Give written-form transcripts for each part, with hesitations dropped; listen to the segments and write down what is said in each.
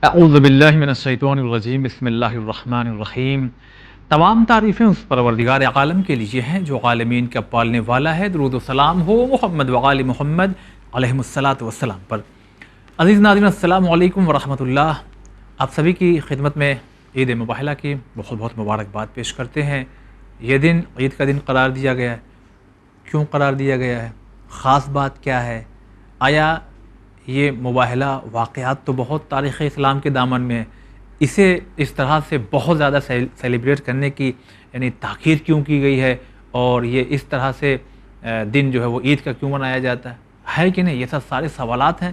اعوذ باللہ من الشیطان الرجیم، بسم اللہ الرحمن الرحیم۔ تمام تعریفیں اس پروردگار عالم کے لیے ہیں جو عالمین کا پالنے والا ہے۔ درود و سلام ہو محمد وآل محمد علیہم الصلاۃ والسلام پر۔ عزیز ناظرین، السلام علیکم ورحمۃ اللہ۔ آپ سبھی کی خدمت میں عید مباہلہ کی بہت بہت مبارکباد پیش کرتے ہیں۔ یہ دن عید کا دن قرار دیا گیا ہے، کیوں قرار دیا گیا ہے؟ خاص بات کیا ہے؟ آیا یہ مباہلہ واقعات تو بہت تاریخ اسلام کے دامن میں ہے، اسے اس طرح سے بہت زیادہ سیلیبریٹ کرنے کی یعنی تاخیر کیوں کی گئی ہے، اور یہ اس طرح سے دن جو ہے وہ عید کا کیوں منایا جاتا ہے کہ نہیں؟ یہ سب سارے سوالات ہیں،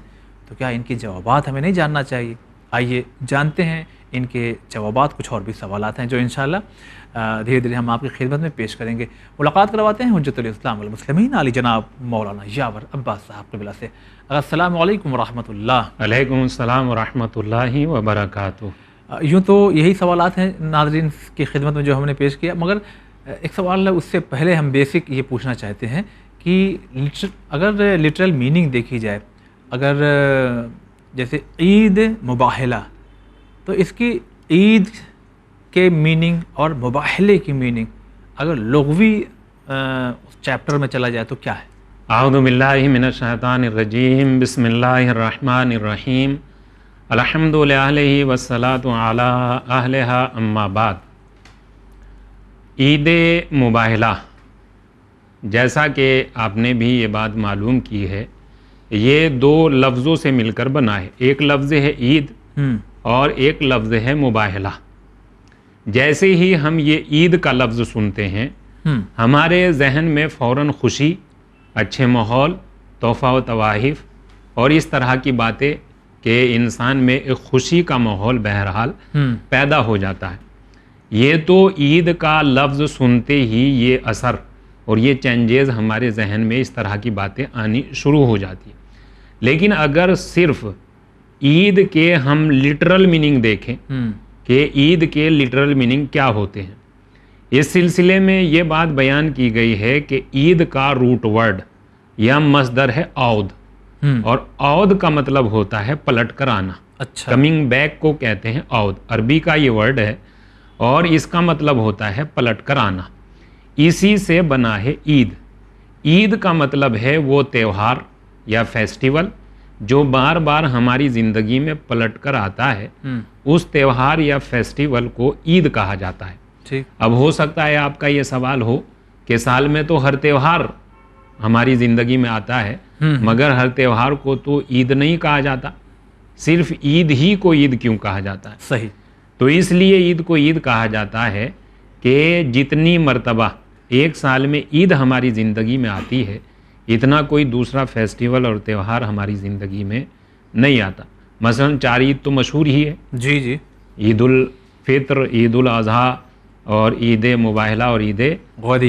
تو کیا ان کی جوابات ہمیں نہیں جاننا چاہیے؟ آئیے جانتے ہیں ان کے جوابات۔ کچھ اور بھی سوالات ہیں جو انشاءاللہ دھیرے دھیرے ہم آپ کی خدمت میں پیش کریں گے۔ ملاقات کرواتے ہیں حجت الاسلام والمسلمین علی جناب مولانا یاور عباس صاحب قبلہ سے۔ السلام علیکم ورحمۃ اللہ۔ علیکم السلام ورحمۃ اللہ وبرکاتہ۔ یوں تو یہی سوالات ہیں ناظرین کی خدمت میں جو ہم نے پیش کیا، مگر ایک سوال ہے، اس سے پہلے ہم بیسک یہ پوچھنا چاہتے ہیں کہ اگر لٹرل میننگ دیکھی جائے، اگر جیسے عید مباہلہ، تو اس کی عید کے میننگ اور مباہلے کی میننگ اگر لغوی چیپٹر میں چلا جائے تو کیا ہے؟ اعوذ باللہ من الشیطان الرجیم، بسم اللہ الرحمن الرحیم، الحمد للہ والصلاۃ علی اہلہا اما بعد۔ عید مباہلہ، جیسا کہ آپ نے بھی یہ بات معلوم کی ہے، یہ دو لفظوں سے مل کر بنا ہے۔ ایک لفظ ہے عید اور ایک لفظ ہے مباہلہ۔ جیسے ہی ہم یہ عید کا لفظ سنتے ہیں، ہمارے ذہن میں فوراً خوشی، اچھے ماحول، تحفہ و تحائف اور اس طرح کی باتیں کہ انسان میں ایک خوشی کا ماحول بہرحال پیدا ہو جاتا ہے۔ یہ تو عید کا لفظ سنتے ہی یہ اثر اور یہ چینجز ہمارے ذہن میں اس طرح کی باتیں آنی شروع ہو جاتی ہیں۔ لیکن اگر صرف عید کے ہم لٹرل میننگ دیکھیں کہ عید کے لٹرل میننگ کیا ہوتے ہیں، اس سلسلے میں یہ بات بیان کی گئی ہے کہ عید کا روٹ ورڈ یا مصدر ہے عود، اور عود کا مطلب ہوتا ہے پلٹ کر آنا۔ اچھا، کمنگ بیک کو کہتے ہیں عود، عربی کا یہ ورڈ ہے اور اس کا مطلب ہوتا ہے پلٹ کر آنا۔ اسی سے بنا ہے عید۔ عید کا مطلب ہے وہ تہوار یا فیسٹیول جو بار بار ہماری زندگی میں پلٹ کر آتا ہے، اس تہوار یا فیسٹیول کو عید کہا جاتا ہے۔ اب ہو سکتا ہے آپ کا یہ سوال ہو کہ سال میں تو ہر تہوار ہماری زندگی میں آتا ہے، مگر ہر تہوار کو تو عید نہیں کہا جاتا، صرف عید ہی کو عید کیوں کہا جاتا ہے؟ صحیح۔ تو اس لیے عید کو عید کہا جاتا ہے کہ جتنی مرتبہ ایک سال میں عید ہماری زندگی میں آتی ہے، اتنا کوئی دوسرا فیسٹیول اور تہوار ہماری زندگی میں نہیں آتا۔ مثلا 4 عید تو مشہور ہی ہے، جی، عید الفطر، عید الاضحیٰ اور عید مباہلہ اور عید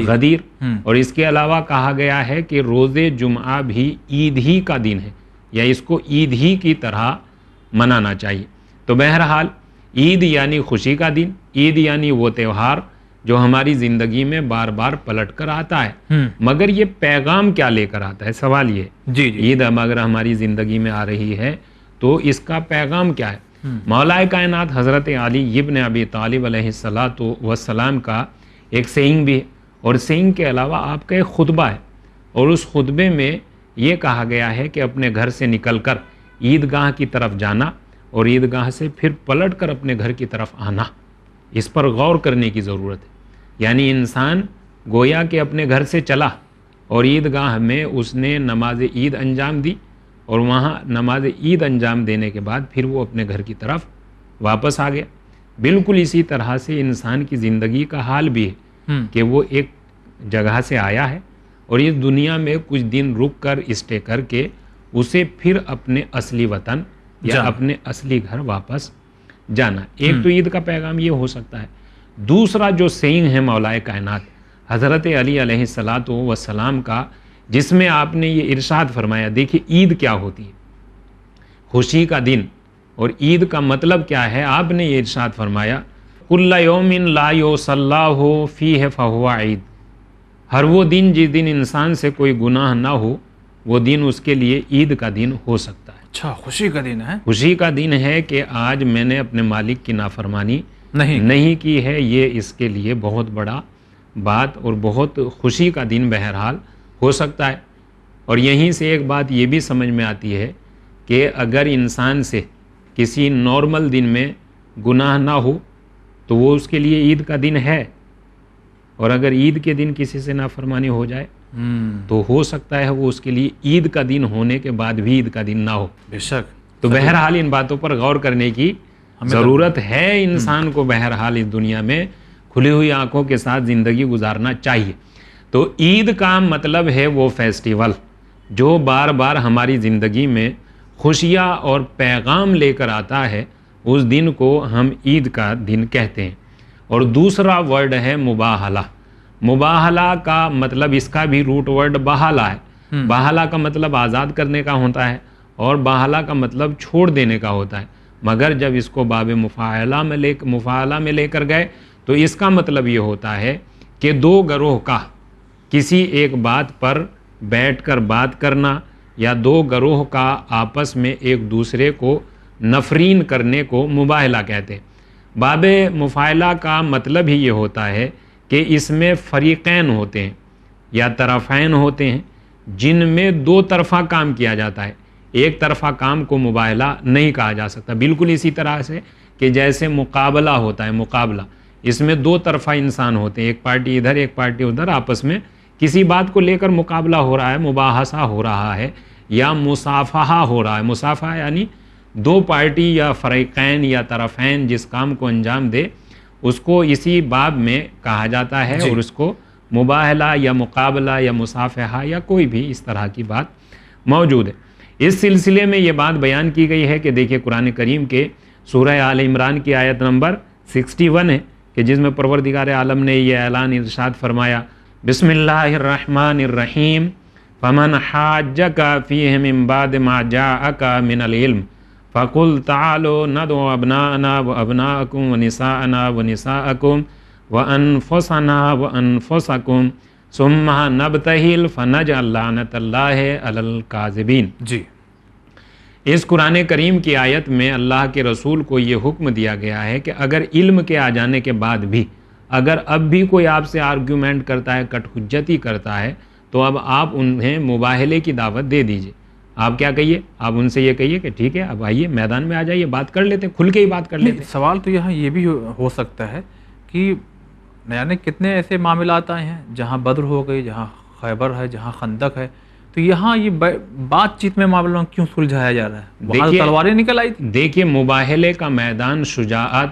غدیر۔ اور اس کے علاوہ کہا گیا ہے کہ روز جمعہ بھی عید ہی کا دن ہے، یا اس کو عید ہی کی طرح منانا چاہیے۔ تو بہرحال عید یعنی خوشی کا دن، عید یعنی وہ تہوار جو ہماری زندگی میں بار بار پلٹ کر آتا ہے، مگر یہ پیغام کیا لے کر آتا ہے؟ سوال یہ جی۔ عید اگر ہماری زندگی میں آ رہی ہے تو اس کا پیغام کیا ہے؟ مولا کائنات حضرت علی ابن ابی طالب علیہ الصلاۃ والسلام کا ایک سینگ بھی ہے، اور سینگ کے علاوہ آپ کا ایک خطبہ ہے، اور اس خطبے میں یہ کہا گیا ہے کہ اپنے گھر سے نکل کر عیدگاہ کی طرف جانا اور عیدگاہ سے پھر پلٹ کر اپنے گھر کی طرف آنا۔ اس پر غور کرنے کی ضرورت ہے۔ یعنی انسان گویا کہ اپنے گھر سے چلا اور عیدگاہ میں اس نے نماز عید انجام دی، اور وہاں نماز عید انجام دینے کے بعد پھر وہ اپنے گھر کی طرف واپس آ گیا۔ بالکل اسی طرح سے انسان کی زندگی کا حال بھی ہے کہ وہ ایک جگہ سے آیا ہے اور اس دنیا میں کچھ دن رک کر اسٹے کر کے اسے پھر اپنے اصلی وطن یا اپنے اصلی گھر واپس جانا۔ ایک تو عید کا پیغام یہ ہو سکتا ہے۔ دوسرا جو سینگ ہے مولا کائنات حضرت علی علیہ الصلاۃ والسلام کا، جس میں آپ نے یہ ارشاد فرمایا، دیکھیے عید کیا ہوتی ہے، خوشی کا دن، اور عید کا مطلب کیا ہے؟ آپ نے یہ ارشاد فرمایا، کل یوم لا یصلی فیہ فہو عید۔ ہر وہ دن جس دن انسان سے کوئی گناہ نہ ہو، وہ دن اس کے لیے عید کا دن ہو سکتا ہے۔ اچھا، خوشی کا دن ہے؟ خوشی کا دن ہے کہ آج میں نے اپنے مالک کی نافرمانی نہیں نہیں کی ہے، یہ اس کے لیے بہت بڑا بات اور بہت خوشی کا دن بہرحال ہو سکتا ہے۔ اور یہیں سے ایک بات یہ بھی سمجھ میں آتی ہے کہ اگر انسان سے کسی نارمل دن میں گناہ نہ ہو تو وہ اس کے لیے عید کا دن ہے، اور اگر عید کے دن کسی سے نافرمانی ہو جائے تو ہو سکتا ہے وہ اس کے لیے عید کا دن ہونے کے بعد بھی عید کا دن نہ ہو۔ بے شک۔ تو بہرحال ان باتوں پر غور کرنے کی ضرورت ہے، انسان کو بہرحال اس دنیا میں کھلی ہوئی آنکھوں کے ساتھ زندگی گزارنا چاہیے۔ تو عید کا مطلب ہے وہ فیسٹیول جو بار بار ہماری زندگی میں خوشیاں اور پیغام لے کر آتا ہے، اس دن کو ہم عید کا دن کہتے ہیں۔ اور دوسرا ورڈ ہے مباہلہ۔ مباہلہ کا مطلب اس کا بھی روٹ ورڈ بہالہ ہے۔ بہالہ کا مطلب آزاد کرنے کا ہوتا ہے اور بہالہ کا مطلب چھوڑ دینے کا ہوتا ہے، مگر جب اس کو باب مفاعلہ میں لے کر گئے تو اس کا مطلب یہ ہوتا ہے کہ دو گروہ کا کسی ایک بات پر بیٹھ کر بات کرنا، یا دو گروہ کا آپس میں ایک دوسرے کو نفرین کرنے کو مباہلہ کہتے ہیں۔ باب مفاعلہ کا مطلب ہی یہ ہوتا ہے کہ اس میں فریقین ہوتے ہیں یا طرفین ہوتے ہیں جن میں دو طرفہ کام کیا جاتا ہے، ایک طرفہ کام کو مباہلہ نہیں کہا جا سکتا۔ بالکل اسی طرح سے کہ جیسے مقابلہ ہوتا ہے، مقابلہ اس میں دو طرفہ انسان ہوتے ہیں، ایک پارٹی ادھر ایک پارٹی ادھر، آپس میں کسی بات کو لے کر مقابلہ ہو رہا ہے، مباحثہ ہو رہا ہے یا مصافحہ ہو رہا ہے۔ مصافحہ یعنی دو پارٹی یا فریقین یا طرفین جس کام کو انجام دے اس کو اسی باب میں کہا جاتا ہے، اور اس کو مباہلہ یا مقابلہ یا مصافحہ یا کوئی بھی اس طرح کی بات موجود ہے۔ اس سلسلے میں یہ بات بیان کی گئی ہے کہ دیکھیں قرآن کریم کے سورہ آل عمران کی آیت نمبر 61 ہے کہ جس میں پروردگار عالم نے یہ اعلان ارشاد فرمایا، بسم اللہ الرحمن الرحیم، فمن حاجک فیہ من بعد ما جاءک من العلم فقل تعالوا ندعو ابناءنا وابناءکم ونساءنا ونساءکم وانفسنا وانفسکم ثم نبتہل فنجعل لعنت اللہ علی الکاذبین۔ جی، اس قرآن کریم کی آیت میں اللہ کے رسول کو یہ حکم دیا گیا ہے کہ اگر علم کے آ جانے کے بعد بھی اگر اب بھی کوئی آپ سے آرگیومنٹ کرتا ہے، کٹ حجتی کرتا ہے، تو اب آپ انہیں مباہلے کی دعوت دے دیجئے۔ آپ کیا کہیے؟ آپ ان سے یہ کہیے کہ ٹھیک ہے اب آئیے میدان میں آ جائیے، بات کر لیتے ہیں، کھل کے ہی بات کر لیتے ہیں۔ سوال تو یہاں یہ بھی ہو سکتا ہے کہ یعنی کتنے ایسے معاملات آئے ہیں جہاں بدر ہو گئی، جہاں خیبر ہے، جہاں خندق ہے، تو یہاں یہ بات چیت میں معاملوں کیوں سلجھایا جا رہا ہے؟ وہاں تلواریں نکل آئی تھی۔ دیکھیے مباہلے کا میدان شجاعت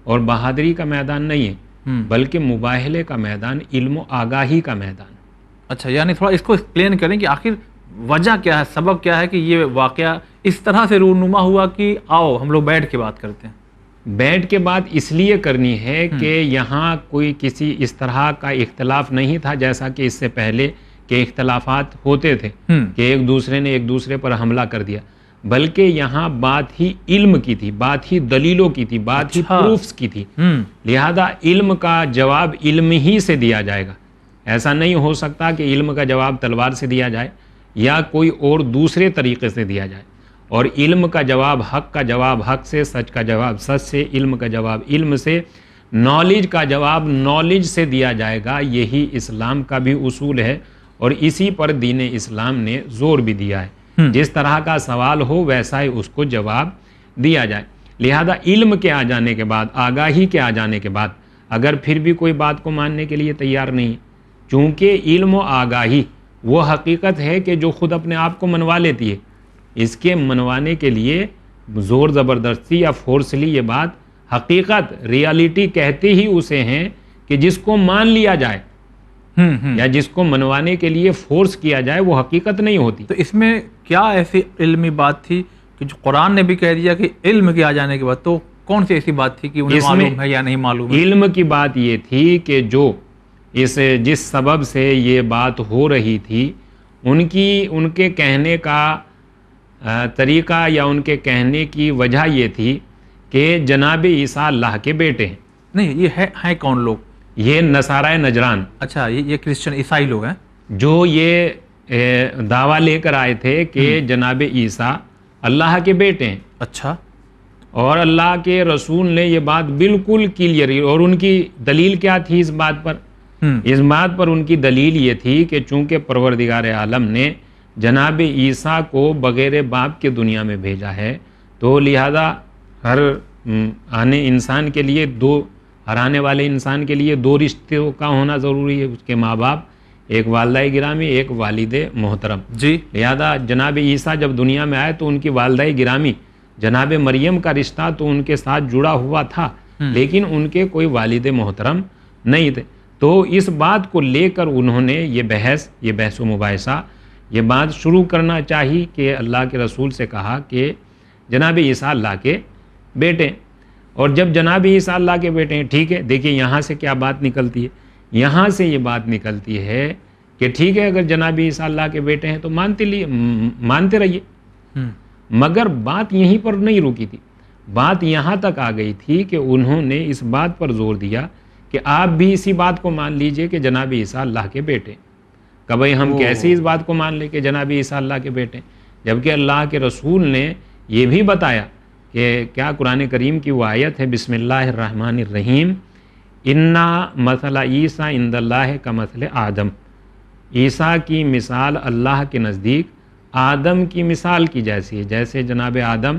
اور بہادری کا میدان نہیں ہے، بلکہ مباہلے کا میدان علم و آگاہی کا میدان۔ اچھا، یعنی تھوڑا اس کو ایکسپلین کریں کہ آخر وجہ کیا ہے، سبب کیا ہے کہ یہ واقعہ اس طرح سے رونما ہوا کہ آؤ ہم لوگ بیٹھ کے بات کرتے ہیں۔ بیٹھ کے بات اس لیے کرنی ہے کہ یہاں کوئی کسی اس طرح کا اختلاف نہیں تھا جیسا کہ اس سے پہلے کے اختلافات ہوتے تھے کہ ایک دوسرے نے ایک دوسرے پر حملہ کر دیا، بلکہ یہاں بات ہی علم کی تھی، بات ہی دلیلوں کی تھی، بات ہی پروفز کی تھی۔ لہذا علم کا جواب علم ہی سے دیا جائے گا۔ ایسا نہیں ہو سکتا کہ علم کا جواب تلوار سے دیا جائے یا کوئی اور دوسرے طریقے سے دیا جائے، اور علم کا جواب حق کا جواب حق سے، سچ کا جواب سچ سے، علم کا جواب علم سے، نالج کا جواب نالج سے دیا جائے گا۔ یہی اسلام کا بھی اصول ہے اور اسی پر دین اسلام نے زور بھی دیا ہے، جس طرح کا سوال ہو ویسا ہی اس کو جواب دیا جائے۔ لہذا علم کے آ جانے کے بعد، آگاہی کے آ جانے کے بعد اگر پھر بھی کوئی بات کو ماننے کے لیے تیار نہیں، چونکہ علم و آگاہی وہ حقیقت ہے کہ جو خود اپنے آپ کو منوا لیتی ہے، اس کے منوانے کے لیے زور زبردستی یا فورسلی یہ بات حقیقت ریالٹی کہتے ہی اسے ہیں کہ جس کو مان لیا جائے یا جس کو منوانے کے لیے فورس کیا جائے وہ حقیقت نہیں ہوتی۔ تو اس میں کیا ایسی علمی بات تھی کہ جو قرآن نے بھی کہہ دیا کہ علم کے آ جانے کے بعد، تو کون سی ایسی بات تھی کہ انہیں معلوم ہے یا نہیں معلوم ہے؟ علم کی بات یہ تھی کہ جو جس سبب سے یہ بات ہو رہی تھی ان کے کہنے کا طریقہ یا ان کے کہنے کی وجہ یہ تھی کہ جناب عیسیٰ اللہ کے بیٹے ہیں۔ نہیں، یہ ہیں کون لوگ؟ یہ نصارہ نجران۔ اچھا، یہ کرسچن عیسائی لوگ ہیں جو یہ دعویٰ لے کر آئے تھے کہ جناب عیسیٰ اللہ کے بیٹے ہیں. اچھا. اور اللہ کے رسول نے یہ بات بالکل کلیئر، اور ان کی دلیل کیا تھی اس بات پر؟ اس بات پر ان کی دلیل یہ تھی کہ چونکہ پروردگار عالم نے جناب عیسیٰ کو بغیر باپ کے دنیا میں بھیجا ہے، تو لہذا ہر انسان کے لیے ہر آنے والے انسان کے لیے 2 رشتوں کا ہونا ضروری ہے، اس کے ماں باپ، ایک والدہ گرامی، ایک والد محترم. جی. لہذا جناب عیسیٰ جب دنیا میں آئے تو ان کی والدہ گرامی جناب مریم کا رشتہ تو ان کے ساتھ جڑا ہوا تھا، لیکن ان کے کوئی والد محترم نہیں تھے. تو اس بات کو لے کر انہوں نے یہ بحث و مباحثہ، یہ بات شروع کرنا چاہیے کہ اللہ کے رسول سے کہا کہ جناب عیسیٰ اللہ کے بیٹے. اور جب جناب عیسیٰ اللہ کے بیٹے ہیں، ٹھیک ہے، دیکھیے یہاں سے کیا بات نکلتی ہے. یہاں سے یہ بات نکلتی ہے کہ ٹھیک ہے، اگر جناب عیسیٰ اللہ کے بیٹے ہیں تو مانتے رہیے. مگر بات یہیں پر نہیں رکی تھی، بات یہاں تک آ گئی تھی کہ انہوں نے اس بات پر زور دیا کہ آپ بھی اسی بات کو مان لیجئے کہ جناب عیسیٰ اللہ کے بیٹے. کہ بھائی ہم کیسے اس بات کو مان لیں کہ جناب عیسیٰ اللہ کے بیٹے، جبکہ اللہ کے رسول نے یہ بھی بتایا کہ کیا قرآن کریم کی وہ آیت ہے، بسم اللہ الرحمن الرحیم، انا مثل عیسیٰ عند اللہ کمثل آدم. عیسیٰ کی مثال اللہ کے نزدیک آدم کی مثال کی جیسی ہے. جیسے جناب آدم،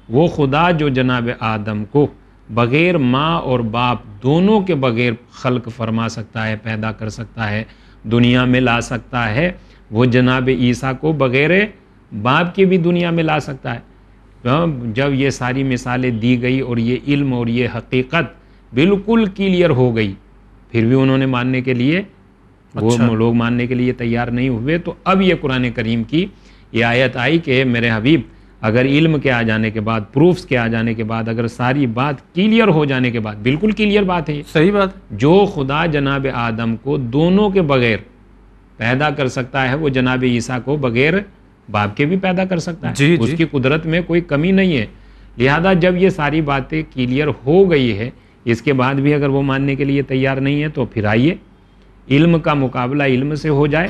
وہ خدا جو جناب آدم کو بغیر ماں اور باپ دونوں کے بغیر خلق فرما سکتا ہے، پیدا کر سکتا ہے، دنیا میں لا سکتا ہے، وہ جناب عیسیٰ کو بغیر باپ کی بھی دنیا میں لا سکتا ہے. جب یہ ساری مثالیں دی گئی اور یہ علم اور یہ حقیقت بالکل کلیئر ہو گئی، پھر بھی انہوں نے ماننے کے لیے وہ لوگ ماننے کے لیے تیار نہیں ہوئے. تو اب یہ قرآن کریم کی یہ آیت آئی کہ میرے حبیب، اگر علم کے آ جانے کے بعد، پروفز کے آ جانے کے بعد، اگر ساری بات کلیئر ہو جانے کے بعد، بالکل کلیئر بات ہے، صحیح بات، جو خدا جناب آدم کو دونوں کے بغیر پیدا کر سکتا ہے، وہ جناب عیسیٰ کو بغیر باپ کے بھی پیدا کر سکتا ہے. اس کی قدرت میں کوئی کمی نہیں ہے. لہذا جب یہ ساری باتیں کلیئر ہو گئی ہے، اس کے بعد بھی اگر وہ ماننے کے لیے تیار نہیں ہے تو پھر آئیے، علم کا مقابلہ علم سے ہو جائے،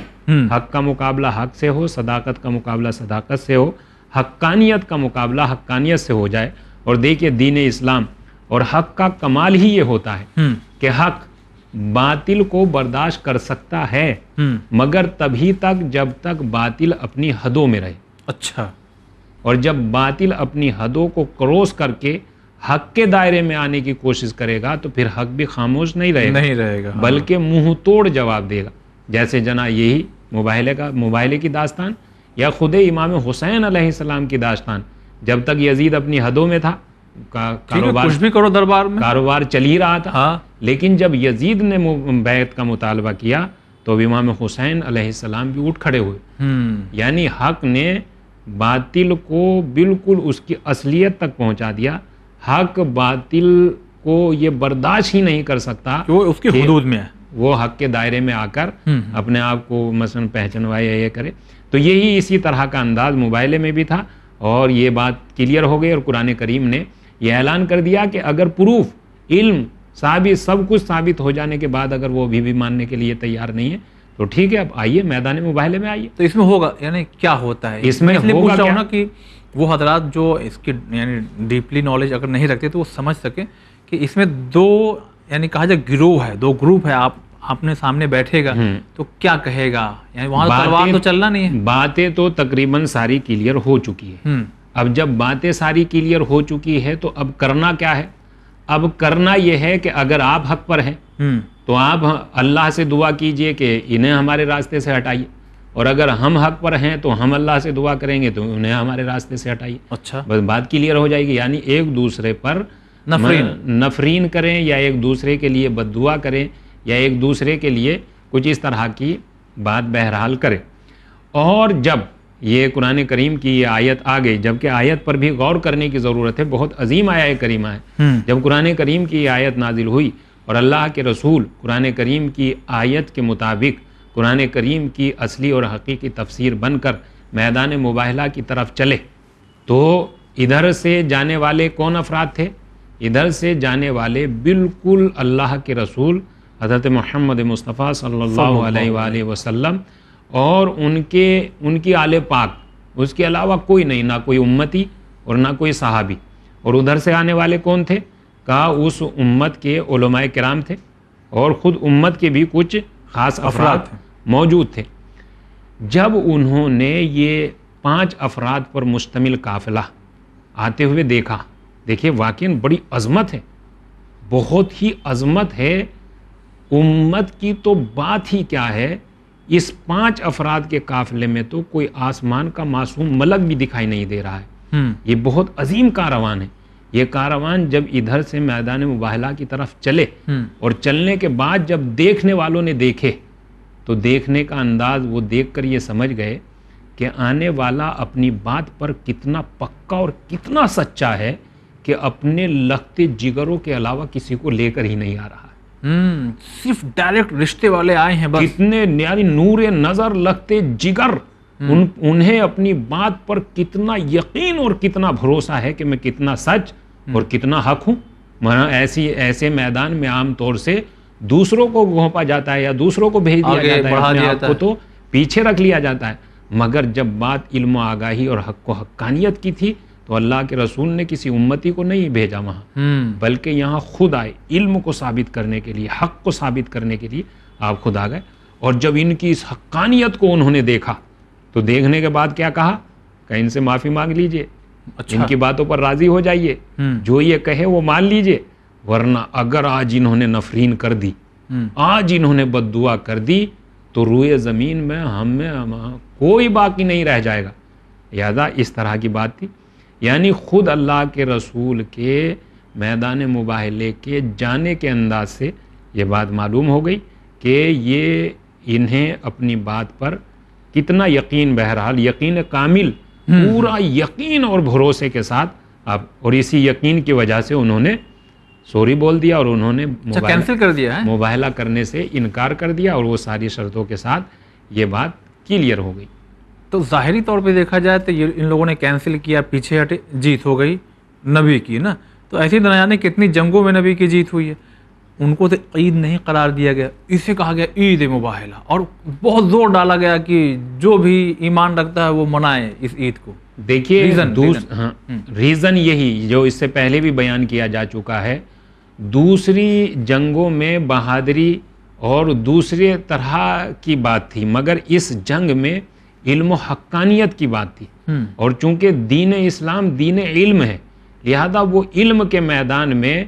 حق کا مقابلہ حق سے ہو، صداقت کا مقابلہ صداقت سے ہو، حقانیت کا مقابلہ حقانیت سے ہو جائے. اور دیکھیے دین اسلام اور حق کا کمال ہی یہ ہوتا ہے کہ حق باطل کو برداشت کر سکتا ہے، مگر تبھی تک جب تک باطل اپنی حدوں میں رہے. اچھا. اور جب باطل اپنی حدوں کو کروس کر کے حق کے دائرے میں آنے کی کوشش کرے گا تو پھر حق بھی خاموش نہیں رہے گا، بلکہ منہ توڑ جواب دے گا. جیسے جنا یہی مباہلے کی داستان، یا خود امام حسین علیہ السلام کی داستان. جب تک یزید اپنی حدوں میں تھا، کچھ بھی کرو دربار میں، کاروبار چل ہی رہا تھا. لیکن جب یزید نے بیعت کا مطالبہ کیا تو امام حسین علیہ السلام بھی اٹھ کھڑے ہوئے. یعنی حق نے باطل کو بالکل اس کی اصلیت تک پہنچا دیا. حق باطل کو یہ برداشت ہی نہیں کر سکتا کہ وہ اس کی حدود میں ہے، وہ حق کے دائرے میں آ کر اپنے آپ کو مثلا پہچنوائے یا یہ کرے. تو یہی اسی طرح کا انداز موبائل میں بھی تھا، اور یہ بات کلیئر ہو گئی. اور قرآن کریم نے یہ اعلان کر دیا کہ اگر پروف، علم، ثابت، سب کچھ ثابت ہو جانے کے بعد اگر وہ بھی ماننے کے لیے تیار نہیں ہے تو ٹھیک ہے، اب آئیے میدان مباہلے میں آئیے. تو اس میں ہوگا یعنی کیا ہوتا ہے اس میں ہوگا کیا کہ وہ حضرات جو اس کی یعنی ڈیپلی نالج اگر نہیں رکھتے تو وہ سمجھ سکیں کہ اس میں 2 یعنی کہا جائے گروہ ہے، 2 گروپ ہے. آپ اپنے سامنے بیٹھے گا تو کیا کہے گا، یعنی وہاں تلوار تو چلنا نہیں ہے. باتیں تو تقریباً ساری کلیئر ہو چکی ہے. اب جب باتیں ساری کلیئر ہو چکی ہے تو اب کرنا کیا ہے؟ اب کرنا یہ ہے کہ اگر آپ حق پر ہیں تو آپ اللہ سے دعا کیجئے کہ انہیں ہمارے راستے سے ہٹائیے، اور اگر ہم حق پر ہیں تو ہم اللہ سے دعا کریں گے تو انہیں ہمارے راستے سے ہٹائیے. اچھا، بس بات کلیئر ہو جائے گی. یعنی ایک دوسرے پر نفرین کریں، یا ایک دوسرے کے لیے بد دعا کریں، یا ایک دوسرے کے لیے کچھ اس طرح کی بات بہرحال کریں. اور جب یہ قرآن کریم کی یہ آیت آ گئی، جبکہ آیت پر بھی غور کرنے کی ضرورت ہے، بہت عظیم آیت کریمہ ہے. جب قرآن کریم کی یہ آیت نازل ہوئی اور اللہ کے رسول قرآن کریم کی آیت کے مطابق قرآن کریم کی اصلی اور حقیقی تفسیر بن کر میدان مباہلہ کی طرف چلے، تو ادھر سے جانے والے کون افراد تھے؟ ادھر سے جانے والے بالکل اللہ کے رسول حضرت محمد مصطفیٰ صلی اللہ علیہ وآلہ وسلم اور ان کی آل پاک اس کے علاوہ کوئی نہیں، نہ کوئی امتی اور نہ کوئی صحابی. اور ادھر سے آنے والے کون تھے؟ کہا اس امت کے علماء کرام تھے اور خود امت کے بھی کچھ خاص افراد موجود تھے. جب انہوں نے یہ 5 افراد پر مشتمل قافلہ آتے ہوئے دیکھا، دیکھیے واقعاً بڑی عظمت ہے، بہت ہی عظمت ہے. امت کی تو بات ہی کیا ہے، اس 5 افراد کے قافلے میں تو کوئی آسمان کا معصوم ملک بھی دکھائی نہیں دے رہا ہے. یہ بہت عظیم کاروان ہے. یہ کاروان جب ادھر سے میدان مباہلہ کی طرف چلے اور چلنے کے بعد جب دیکھنے والوں نے دیکھے تو دیکھنے کا انداز وہ دیکھ کر یہ سمجھ گئے کہ آنے والا اپنی بات پر کتنا پکا اور کتنا سچا ہے کہ اپنے لختے جگروں کے علاوہ کسی کو لے کر ہی نہیں آ رہا ہے. صرف ڈائریکٹ رشتے والے آئے ہیں بس. کتنے یعنی نور نظر لختے جگر، انہیں اپنی بات پر کتنا یقین اور کتنا بھروسہ ہے کہ میں کتنا سچ اور کتنا حق ہوں. ایسے میدان میں عام طور سے دوسروں کو گھونپا جاتا ہے یا دوسروں کو بھیج دیا جاتا ہے، اپنے آپ کو تو پیچھے رکھ لیا جاتا ہے. مگر جب بات علم و آگاہی اور حق و حقانیت کی تھی تو اللہ کے رسول نے کسی امتی کو نہیں بھیجا وہاں، بلکہ یہاں خود آئے علم کو ثابت کرنے کے لیے، حق کو ثابت کرنے کے لیے آپ خود آ گئے. اور جب ان کی اس حقانیت کو انہوں نے دیکھا تو دیکھنے کے بعد کیا کہا کہ ان سے معافی مانگ لیجئے، ان کی باتوں پر راضی ہو جائیے، جو یہ کہے وہ مان لیجئے، ورنہ اگر آج انہوں نے نفرین کر دی، آج انہوں نے بد دعا کر دی تو روئے زمین میں ہم کوئی باقی نہیں رہ جائے گا. لہذا اس طرح کی بات تھی. یعنی خود اللہ کے رسول کے میدان مباہلے کے جانے کے انداز سے یہ بات معلوم ہو گئی کہ یہ انہیں اپنی بات پر کتنا یقین، بہرحال یقین کامل، پورا یقین اور بھروسے کے ساتھ اور اسی یقین کی وجہ سے انہوں نے سوری بول دیا اور انہوں نے کینسل کر دیا ہے، مباہلہ کرنے سے انکار کر دیا اور وہ ساری شرطوں کے ساتھ یہ بات کلیئر ہو گئی. تو ظاہری طور پہ دیکھا جائے تو یہ ان لوگوں نے کینسل کیا، پیچھے ہٹے، جیت ہو گئی نبی کی نا. تو ایسی نہ جانے کتنی جنگوں میں نبی کی جیت ہوئی ہے. ان کو تو عید نہیں قرار دیا گیا، اسے کہا گیا عید مباہلہ، اور بہت زور ڈالا گیا کہ جو بھی ایمان رکھتا ہے وہ منائے اس عید کو. دیکھیے ریزن یہی جو اس سے پہلے بھی بیان کیا جا چکا ہے، دوسری جنگوں میں بہادری اور دوسرے طرح کی بات تھی، مگر اس جنگ میں علم و حقانیت کی بات تھی. اور چونکہ دین اسلام دین علم ہے، لہذا وہ علم کے میدان میں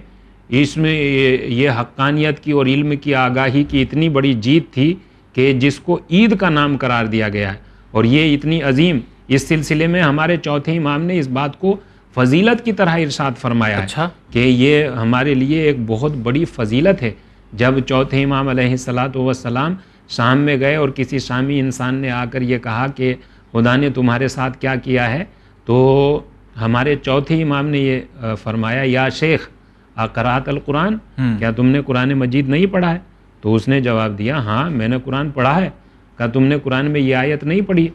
اس میں یہ حقانیت کی اور علم کی آگاہی کی اتنی بڑی جیت تھی کہ جس کو عید کا نام قرار دیا گیا ہے. اور یہ اتنی عظیم، اس سلسلے میں ہمارے چوتھے امام نے اس بات کو فضیلت کی طرح ارشاد فرمایا ہے کہ یہ ہمارے لیے ایک بہت بڑی فضیلت ہے. جب چوتھے امام علیہ الصلاۃ والسلام شام میں گئے اور کسی شامی انسان نے آ کر یہ کہا کہ خدا نے تمہارے ساتھ کیا کیا ہے، تو ہمارے چوتھے امام نے یہ فرمایا یا شیخ قرأت القرآن، کیا تم نے قرآن مجید نہیں پڑھا ہے؟ تو اس نے جواب دیا ہاں میں نے قرآن پڑھا ہے. کہا تم نے قرآن میں یہ آیت نہیں پڑھی؟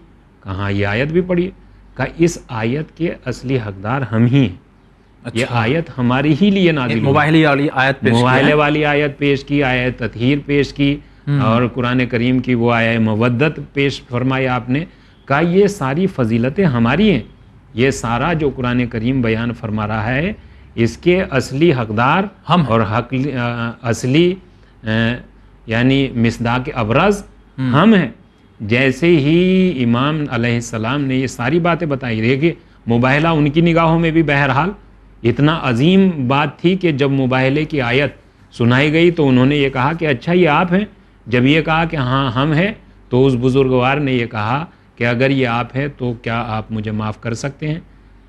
کہا ہاں یہ آیت بھی پڑھی. کہا اس آیت کے اصلی حقدار ہم ہی ہیں. یہ آیت ہماری ہی لیے نازل ہوئی. مباہلے والی آیت پیش کی، آیت تطہیر پیش کی، اور قرآن کریم کی وہ آیت مودت پیش فرمائی آپ نے. کہا یہ ساری فضیلتیں ہماری ہیں، یہ سارا جو قرآن کریم بیان فرما رہا ہے اس کے اصلی حقدار ہم اور اصلی یعنی مصداق ابرز ہم ہیں. جیسے ہی امام علیہ السلام نے یہ ساری باتیں بتائی، دیکھیے مباہلہ ان کی نگاہوں میں بھی بہرحال اتنا عظیم بات تھی کہ جب مباہلے کی آیت سنائی گئی تو انہوں نے یہ کہا کہ اچھا یہ آپ ہیں. جب یہ کہا کہ ہاں ہم ہیں تو اس بزرگوار نے یہ کہا کہ اگر یہ آپ ہیں تو کیا آپ مجھے معاف کر سکتے ہیں؟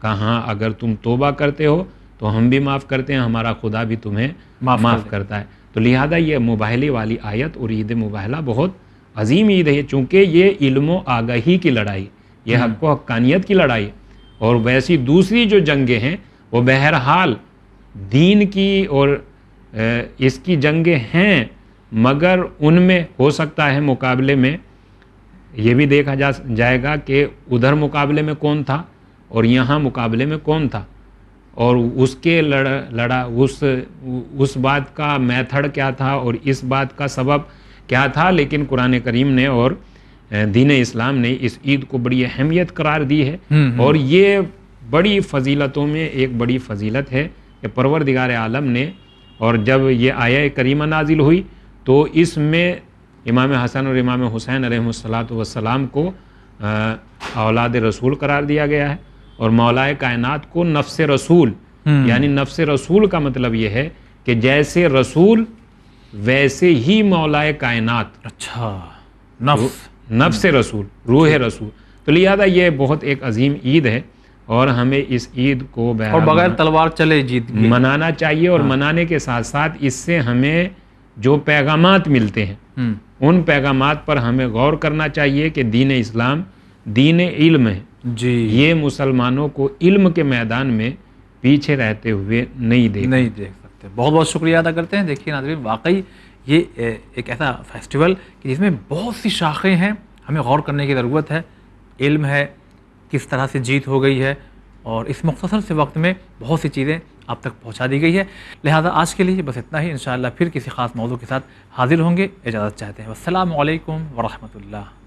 کہا ہاں اگر تم توبہ کرتے ہو تو ہم بھی معاف کرتے ہیں، ہمارا خدا بھی تمہیں معاف کرتا ہے. تو لہذا یہ مباہلے والی آیت اور عید مباہلہ بہت عظیم عید ہے، چونکہ یہ علم و آگاہی کی لڑائی، یہ حق و حقانیت کی لڑائی. اور ویسی دوسری جو جنگیں ہیں وہ بہرحال دین کی اور اس کی جنگیں ہیں، مگر ان میں ہو سکتا ہے مقابلے میں یہ بھی دیکھا جائے گا کہ ادھر مقابلے میں کون تھا اور یہاں مقابلے میں کون تھا، اور اس کے اس بات کا میتھڈ کیا تھا اور اس بات کا سبب کیا تھا. لیکن قرآن کریم نے اور دین اسلام نے اس عید کو بڑی اہمیت قرار دی ہے، اور یہ بڑی فضیلتوں میں ایک بڑی فضیلت ہے کہ پروردگار عالم نے، اور جب یہ آیہ کریمہ نازل ہوئی تو اس میں امام حسن اور امام حسین علیہ السلام کو اولاد رسول قرار دیا گیا ہے، اور مولا کائنات کو نفس رسول، یعنی نفس رسول کا مطلب یہ ہے کہ جیسے رسول ویسے ہی مولا کائنات، اچھا، نفس رسول، روح رسول، تو لہذا یہ بہت ایک عظیم عید ہے، اور ہمیں اس عید کو اور بغیر تلوار چلے جیت منانا چاہیے، اور منانے کے ساتھ ساتھ اس سے ہمیں جو پیغامات ملتے ہیں ان پیغامات پر ہمیں غور کرنا چاہیے کہ دین اسلام دین علم ہے جی، یہ مسلمانوں کو علم کے میدان میں پیچھے رہتے ہوئے نہیں دیکھ سکتے۔ بہت بہت شکریہ ادا کرتے ہیں۔ دیکھیے ناظرین، واقعی یہ ایک ایسا فیسٹیول کہ جس میں بہت سی شاخیں ہیں، ہمیں غور کرنے کی ضرورت ہے۔ علم ہے، کس طرح سے جیت ہو گئی ہے، اور اس مختصر سے وقت میں بہت سی چیزیں آپ تک پہنچا دی گئی ہے۔ لہٰذا آج کے لیے بس اتنا ہی، انشاءاللہ پھر کسی خاص موضوع کے ساتھ حاضر ہوں گے۔ اجازت چاہتے ہیں۔ السلام علیکم ورحمۃ اللہ۔